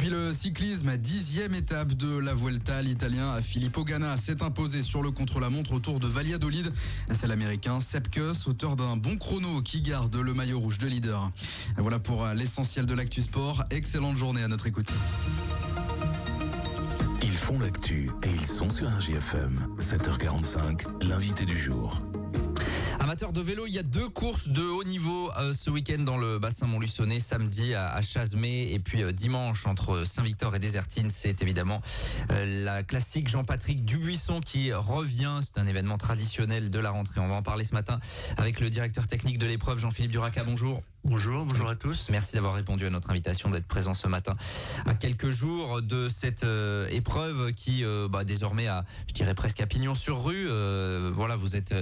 puis le cyclisme, 10e étape de la Vuelta, l'Italien Filippo Ganna s'est imposé sur le contre-la-montre autour de Valladolid. C'est l'Américain Sepp Kuss, auteur d'un bon chrono, qui garde le maillot rouge de leader. Voilà pour l'essentiel de l'actu sport. Excellente journée à notre écoute. Ils font l'actu et ils sont sur un GFM. 7h45, l'invité du jour. Amateurs de vélo, il y a 2 courses de haut niveau ce week-end dans le bassin Montluçonnet, samedi à Chazemais et puis dimanche entre Saint-Victor et Désertine. C'est évidemment la classique Jean-Patrick Dubuisson qui revient. C'est un événement traditionnel de la rentrée. On va en parler ce matin avec le directeur technique de l'épreuve, Jean-Philippe Duraca. Bonjour. Bonjour à tous. Merci d'avoir répondu à notre invitation, d'être présent ce matin à quelques jours de cette épreuve qui désormais a, je dirais presque à pignon sur rue. Voilà, vous êtes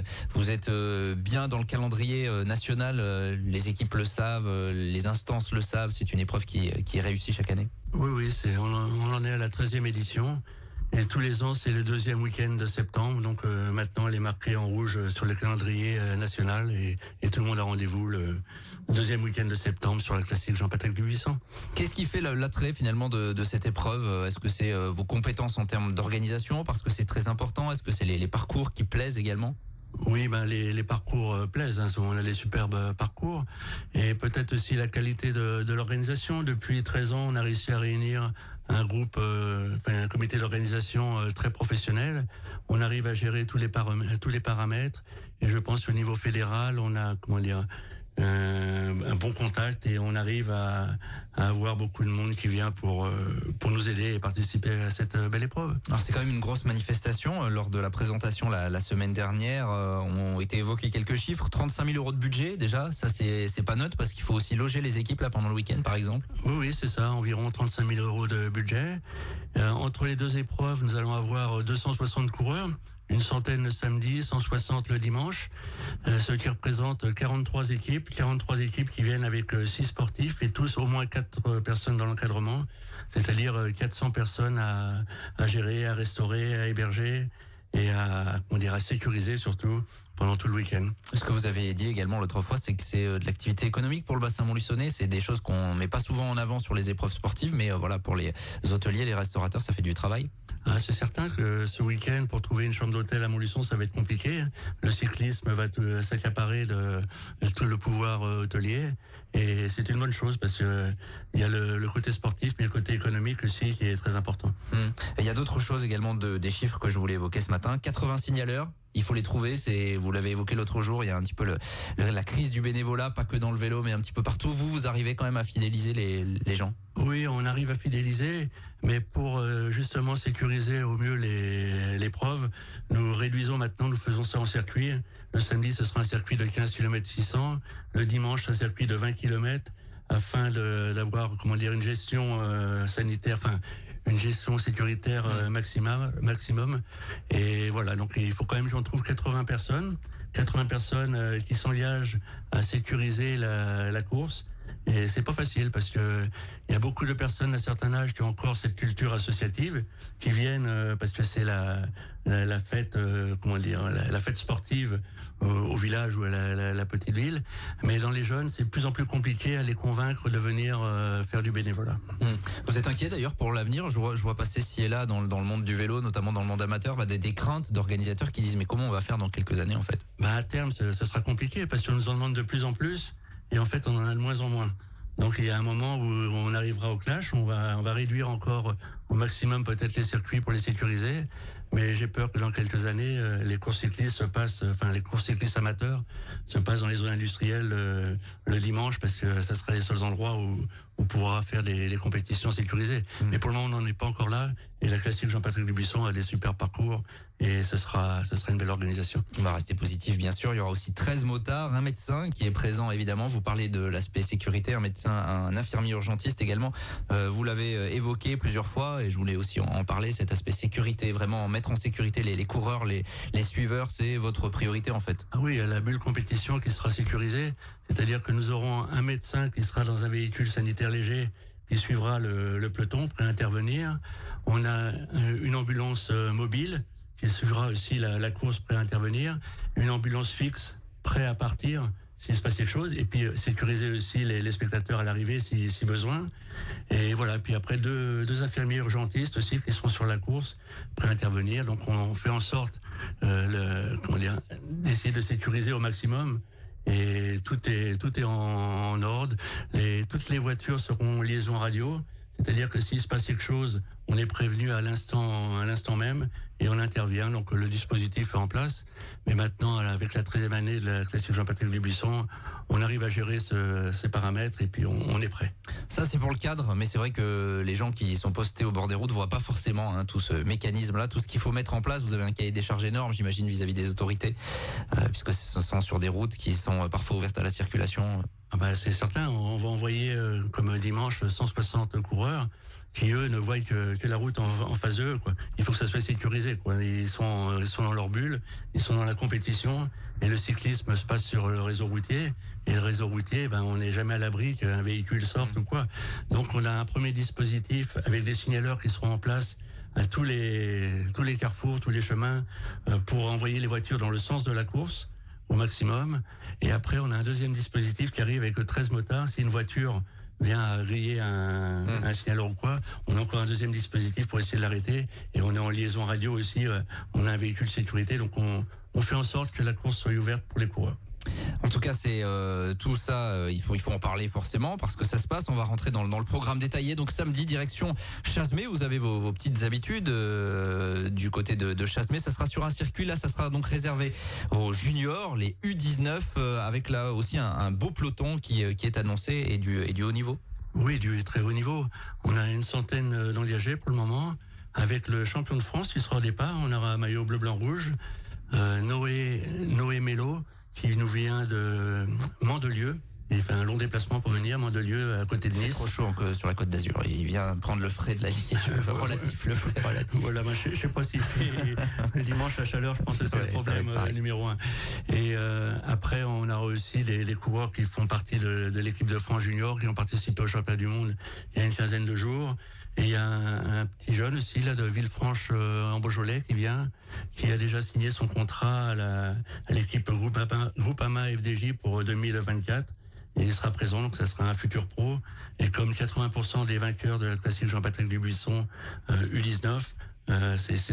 bien dans le calendrier national. Les équipes le savent, les instances le savent. C'est une épreuve qui est réussie chaque année. Oui, on en est à la 13e édition. Et tous les ans, c'est le 2e week-end de septembre. Donc maintenant, elle est marquée en rouge sur le calendrier national et tout le monde a rendez-vous le 2e week-end de septembre sur la classique Jean-Patrick Dubuisson. Qu'est-ce qui fait l'attrait finalement de cette épreuve? Est-ce que c'est vos compétences en termes d'organisation, parce que c'est très important? Est-ce que c'est les parcours qui plaisent également? Oui, les parcours plaisent, hein. On a des superbes parcours et peut-être aussi la qualité de l'organisation. Depuis 13 ans, on a réussi à réunir un groupe, un comité d'organisation très professionnel. On arrive à gérer tous les paramètres et je pense qu'au niveau fédéral, on a un bon contact et on arrive à avoir beaucoup de monde qui vient pour nous aider et participer à cette belle épreuve. Alors c'est quand même une grosse manifestation. Lors de la présentation la semaine dernière, ont été évoqués quelques chiffres. 35 000 € de budget déjà, ça c'est pas neutre parce qu'il faut aussi loger les équipes là pendant le week-end par exemple. Oui, c'est ça, environ 35 000 € de budget. Entre les 2 épreuves, nous allons avoir 260 coureurs. Une centaine le samedi, 160 le dimanche, ce qui représente 43 équipes qui viennent avec 6 sportifs et tous au moins 4 personnes dans l'encadrement, c'est-à-dire 400 personnes à gérer, à restaurer, à héberger et à sécuriser surtout pendant tout le week-end. Ce que vous avez dit également l'autre fois, c'est que c'est de l'activité économique pour le bassin Montluçonnet. C'est des choses qu'on met pas souvent en avant sur les épreuves sportives, mais voilà, pour les hôteliers, les restaurateurs, ça fait du travail. Ah, c'est certain que ce week-end, pour trouver une chambre d'hôtel à Montluçon, ça va être compliqué. Le cyclisme va s'accaparer de tout le pouvoir hôtelier. Et c'est une bonne chose parce que il y a le côté sportif, mais le côté économique aussi qui est très important. Il y a d'autres choses également des chiffres que je voulais évoquer ce matin. 80 signaleurs. Il faut les trouver, vous l'avez évoqué l'autre jour, il y a un petit peu la crise du bénévolat, pas que dans le vélo, mais un petit peu partout. Vous arrivez quand même à fidéliser les gens? Oui, on arrive à fidéliser, mais pour justement sécuriser au mieux l'épreuve, nous faisons ça en circuit. Le samedi, ce sera un circuit de 15 km 600. Le dimanche, un circuit de 20 km afin d'avoir, une gestion sanitaire, une gestion sécuritaire maximum. Et voilà, donc il faut quand même qu'on trouve 80 personnes qui s'engagent à sécuriser la course. Et c'est pas facile parce que il y a beaucoup de personnes d'un certain âge qui ont encore cette culture associative, qui viennent parce que c'est la fête, la fête sportive au village ou à la petite ville. Mais dans les jeunes, c'est de plus en plus compliqué à les convaincre de venir faire du bénévolat. Vous êtes inquiet d'ailleurs pour l'avenir? Je vois passer ci et là dans le monde du vélo, notamment dans le monde amateur, des craintes d'organisateurs qui disent mais comment on va faire dans quelques années en fait? À terme, ce sera compliqué parce qu'on nous en demande de plus en plus. Et en fait, on en a de moins en moins. Donc, il y a un moment où on arrivera au clash. On va réduire encore au maximum peut-être les circuits pour les sécuriser. Mais j'ai peur que dans quelques années, les courses cyclistes les courses cyclistes amateurs se passent dans les zones industrielles le dimanche parce que ça sera les seuls endroits où on pourra faire des compétitions sécurisées. Mais pour le moment, on n'en est pas encore là. Et la classique Jean-Patrick Dubuisson a des super parcours et ce sera une belle organisation. On va rester positif, bien sûr. Il y aura aussi 13 motards, un médecin qui est présent, évidemment. Vous parlez de l'aspect sécurité, un médecin, un infirmier urgentiste également. Vous l'avez évoqué plusieurs fois et je voulais aussi en parler, cet aspect sécurité, vraiment mettre en sécurité les coureurs, les suiveurs, c'est votre priorité en fait. Ah oui, la bulle compétition qui sera sécurisée, c'est-à-dire que nous aurons un médecin qui sera dans un véhicule sanitaire léger qui suivra le peloton prêt à intervenir. On a une ambulance mobile qui suivra aussi la course prêt à intervenir, une ambulance fixe prêt à partir s'il se passe quelque chose, et puis sécuriser aussi les spectateurs à l'arrivée si besoin. Et voilà, puis après deux infirmiers urgentistes aussi qui seront sur la course, prêts à intervenir. Donc on fait en sorte d'essayer de sécuriser au maximum. Et tout est en ordre. Toutes les voitures seront en liaison radio, c'est-à-dire que s'il se passe quelque chose, on est prévenu à l'instant même et on intervient. Donc le dispositif est en place. Mais maintenant, avec la 13e année de la classique Jean-Patrick Dubuisson, on arrive à gérer ces paramètres et puis on est prêt. Ça, c'est pour le cadre, mais c'est vrai que les gens qui sont postés au bord des routes voient pas forcément tout ce mécanisme-là, tout ce qu'il faut mettre en place. Vous avez un cahier des charges énorme, j'imagine, vis-à-vis des autorités, puisque ce sont sur des routes qui sont parfois ouvertes à la circulation. Ah bah c'est certain, on va envoyer comme dimanche 160 coureurs qui eux ne voient que la route en face d'eux, quoi. Il faut que ça soit sécurisé, quoi. Ils sont dans leur bulle, ils sont dans la compétition et le cyclisme se passe sur le réseau routier et le réseau routier, on n'est jamais à l'abri qu'un véhicule sorte ou quoi. Donc on a un premier dispositif avec des signaleurs qui seront en place à tous les carrefours, tous les chemins pour envoyer les voitures dans le sens de la course au maximum. Et après, on a un deuxième dispositif qui arrive avec 13 motards. Si une voiture vient à griller un signaleur ou quoi, on a encore un deuxième dispositif pour essayer de l'arrêter. Et on est en liaison radio aussi. On a un véhicule de sécurité. Donc, on fait en sorte que la course soit ouverte pour les coureurs. En tout cas, c'est tout ça. Il faut en parler forcément parce que ça se passe. On va rentrer dans le programme détaillé. Donc samedi, direction Chasmé. Vous avez vos petites habitudes du côté de Chasmé. Ça sera sur un circuit. Là, ça sera donc réservé aux juniors, les U19, avec là aussi un beau peloton qui est annoncé et du haut niveau. Oui, du très haut niveau. On a une centaine d'engagés pour le moment. Avec le champion de France qui sera au départ, on aura un maillot bleu, blanc, rouge. Noé Mello, qui nous vient de Mandelieu. Il fait un long déplacement pour venir, Mandelieu, à côté de Nice. C'est trop chaud que sur la Côte d'Azur. Il vient prendre le frais de la ligne. Le frais relatif. Voilà, je sais pas si le dimanche la chaleur, je pense que c'est le problème numéro 1. Et après, on a aussi des coureurs qui font partie de l'équipe de France junior, qui ont participé au championnat du monde il y a une quinzaine de jours. Et il y a un petit jeune aussi là de Villefranche en Beaujolais qui a déjà signé son contrat à l'équipe Groupama FDJ pour 2024. Et il sera présent, donc ça sera un futur pro. Et comme 80% des vainqueurs de la classique Jean-Patrick Dubuisson U19,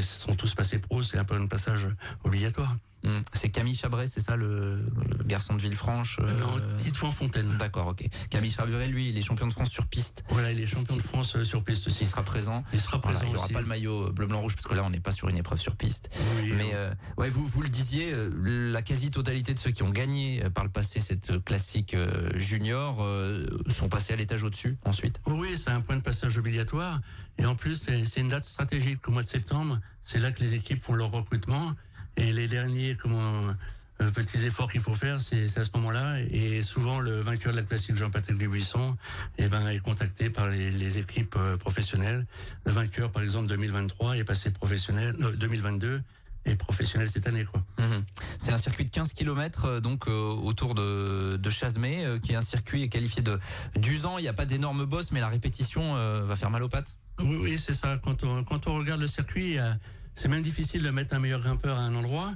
sont tous passés pro, c'est un peu un passage obligatoire. C'est Camille Chabret, c'est ça le garçon de Villefranche Non, Titouan Fontaine. D'accord, ok. Camille Chabret, lui, il est champion de France sur piste. Voilà, il est champion de France sur piste aussi. Il sera présent. Il sera présent. Il n'aura pas le maillot bleu, blanc, rouge, parce que là, on n'est pas sur une épreuve sur piste. Oui, mais vous le disiez, la quasi-totalité de ceux qui ont gagné par le passé cette classique junior sont passés à l'étage au-dessus ensuite. Oui, c'est un point de passage obligatoire. Et en plus, c'est une date stratégique. Au mois de septembre, c'est là que les équipes font leur recrutement. Et les derniers petits efforts qu'il faut faire, c'est à ce moment-là. Et souvent, le vainqueur de la classique Jean-Patrick Dubuisson est contacté par les équipes professionnelles. Le vainqueur, par exemple, 2023 est passé professionnel, 2022 est professionnel cette année, quoi. C'est un circuit de 15 km donc autour de Chasmé, qui est un circuit qualifié d'usant. Il n'y a pas d'énormes bosses, mais la répétition va faire mal aux pattes. Oui, c'est ça. Quand on regarde le circuit, c'est même difficile de mettre un meilleur grimpeur à un endroit,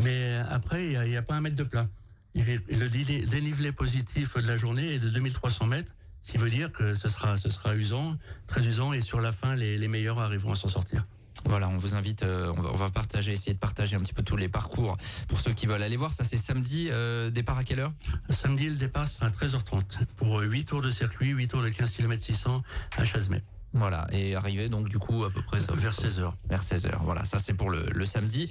mais après, il n'y a pas un mètre de plat. Le dénivelé positif de la journée est de 2300 mètres, ce qui veut dire que ce sera usant, très usant, et sur la fin, les meilleurs arriveront à s'en sortir. Voilà, on vous invite, on va essayer de partager un petit peu tous les parcours pour ceux qui veulent aller voir. Ça, c'est samedi, départ à quelle heure ? Samedi, le départ sera à 13h30 pour 8 tours de circuit, 8 tours de 15 km 600 à Chasmé. Voilà, et arrivé donc du coup à peu près vers 16h. Vers 16h, voilà, ça c'est pour le samedi.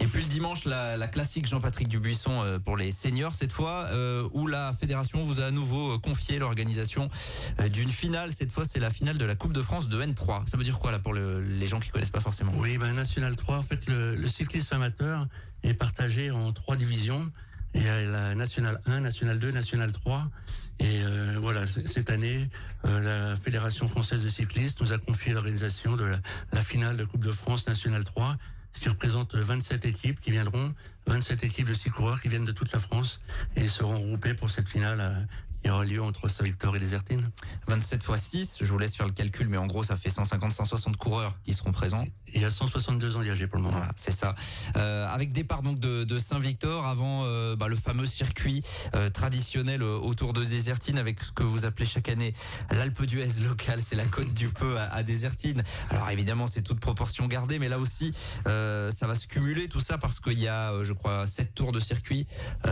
Et puis le dimanche, la classique Jean-Patrick Dubuisson pour les seniors cette fois, où la fédération vous a à nouveau confié l'organisation d'une finale. Cette fois, c'est la finale de la Coupe de France de N3. Ça veut dire quoi là pour les gens qui connaissent pas forcément ? Oui, National 3, en fait, le cyclisme amateur est partagé en 3 divisions. Il y a la National 1, National 2, National 3. Et voilà, cette année, la Fédération française de cyclistes nous a confié l'organisation de la finale de Coupe de France National 3, ce qui représente 27 équipes qui viendront, 27 équipes de 6 coureurs qui viennent de toute la France et seront regroupées pour cette finale il y aura lieu entre Saint-Victor et Désertine. 27 x 6, je vous laisse faire le calcul, mais en gros, ça fait 150-160 coureurs qui seront présents. Il y a 162 engagés pour le moment. Voilà, c'est ça. Avec départ donc de Saint-Victor avant le fameux circuit traditionnel autour de Désertine, avec ce que vous appelez chaque année l'Alpe d'Huez locale, c'est la côte du Peu à Désertine. Alors évidemment, c'est toute proportion gardée, mais là aussi, ça va se cumuler tout ça parce qu'il y a, je crois, 7 tours de circuit,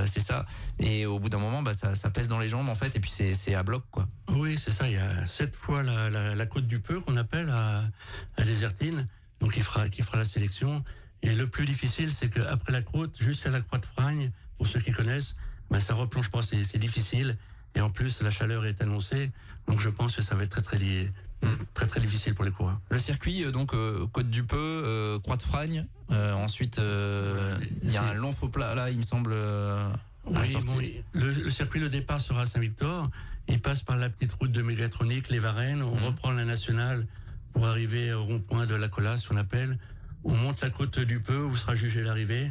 c'est ça. Et au bout d'un moment, ça pèse dans les jambes en fait, et puis c'est à bloc quoi. Oui, c'est ça. Il y a 7 fois la côte du Peu qu'on appelle à Désertine, donc qui fera la sélection. Et le plus difficile, c'est qu'après la côte, jusqu'à la Croix de Fragne, pour ceux qui connaissent, ça replonge pas, c'est difficile. Et en plus, la chaleur est annoncée, donc je pense que ça va être très difficile pour les coureurs. Le circuit, donc Côte du Peu, Croix de Fragne. Ensuite, il y a un long faux plat là, il me semble. Le circuit, le départ sera à Saint-Victor. Il passe par la petite route de Mégatronique, les Varennes. On reprend la nationale pour arriver au rond-point de la Colasse, qu'on appelle. On monte la côte du Peu, où sera jugée l'arrivée.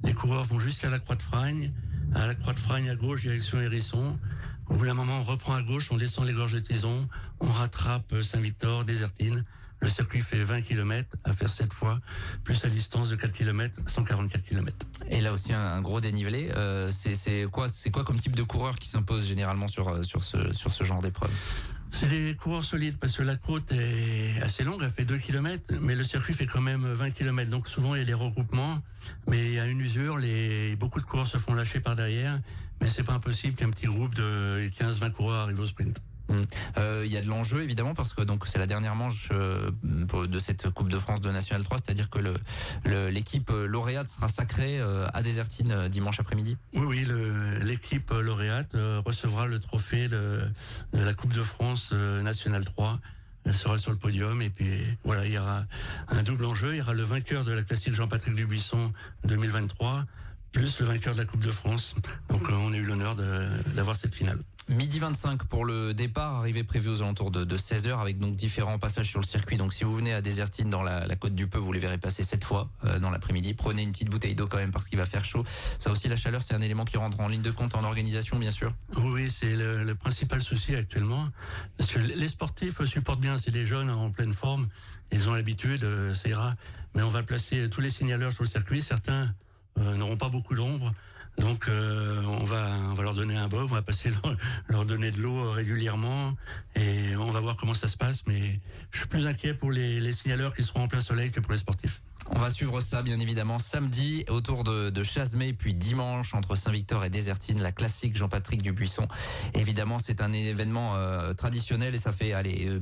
Les coureurs vont jusqu'à la Croix de Fragne. À la Croix de Fragne, à gauche, direction Hérisson. Au bout d'un moment, on reprend à gauche, on descend les gorges de Tison, on rattrape Saint-Victor, Désertine. Le circuit fait 20 km à faire 7 fois, plus la distance de 4 km, 144 km. Et là aussi un gros dénivelé. C'est quoi comme type de coureur qui s'impose généralement sur ce genre d'épreuve? C'est des coureurs solides parce que la côte est assez longue, elle fait 2 km, mais le circuit fait quand même 20 km. Donc souvent il y a des regroupements, mais il y a une usure, beaucoup de coureurs se font lâcher par derrière, mais c'est pas impossible qu'un petit groupe de 15-20 coureurs arrive au sprint. Il y a de l'enjeu évidemment parce que donc c'est la dernière manche de cette Coupe de France de National 3, c'est-à-dire que l'équipe lauréate sera sacrée à Désertine dimanche après-midi. Oui, l'équipe lauréate recevra le trophée de la Coupe de France National 3. Elle sera sur le podium et puis voilà, il y aura un double enjeu. Il y aura le vainqueur de la classique Jean-Patrick Dubuisson 2023 plus le vainqueur de la Coupe de France. Donc on a eu l'honneur d'avoir cette finale. Midi 25 pour le départ, arrivée prévue aux alentours de 16h avec donc différents passages sur le circuit. Donc si vous venez à Désertine dans la côte du Peu, vous les verrez passer 7 fois dans l'après-midi. Prenez une petite bouteille d'eau quand même parce qu'il va faire chaud. Ça aussi, la chaleur, c'est un élément qui rentre en ligne de compte en organisation, bien sûr. Oui, c'est le principal souci actuellement. Parce que les sportifs supportent bien, c'est des jeunes en pleine forme. Ils ont l'habitude, ça ira. Mais on va placer tous les signaleurs sur le circuit. Certains n'auront pas beaucoup d'ombre. Donc on va leur donner un bob, on va passer leur donner de l'eau régulièrement et on va voir comment ça se passe. Mais je suis plus inquiet pour les signaleurs qui seront en plein soleil que pour les sportifs. On va suivre ça bien évidemment samedi autour de Chasmé, puis dimanche entre Saint-Victor et Désertine, la classique Jean-Patrick Dubuisson. Évidemment, c'est un événement traditionnel et ça fait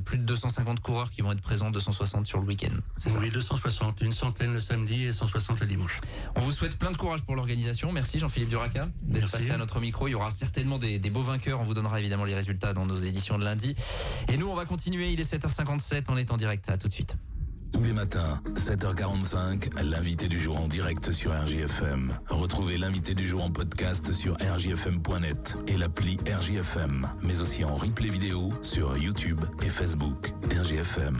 plus de 250 coureurs qui vont être présents, 260 sur le week-end. Oui, 260, une centaine le samedi et 160 le dimanche. On vous souhaite plein de courage pour l'organisation. Merci Jean-Philippe Duraca d'être passé à notre micro. Il y aura certainement des beaux vainqueurs. On vous donnera évidemment les résultats dans nos éditions de lundi. Et nous, on va continuer. Il est 7h57. On est en direct. À tout de suite. Tous les matins, 7h45, l'invité du jour en direct sur RJFM. Retrouvez l'invité du jour en podcast sur rjfm.net et l'appli RJFM, mais aussi en replay vidéo sur YouTube et Facebook. RJFM.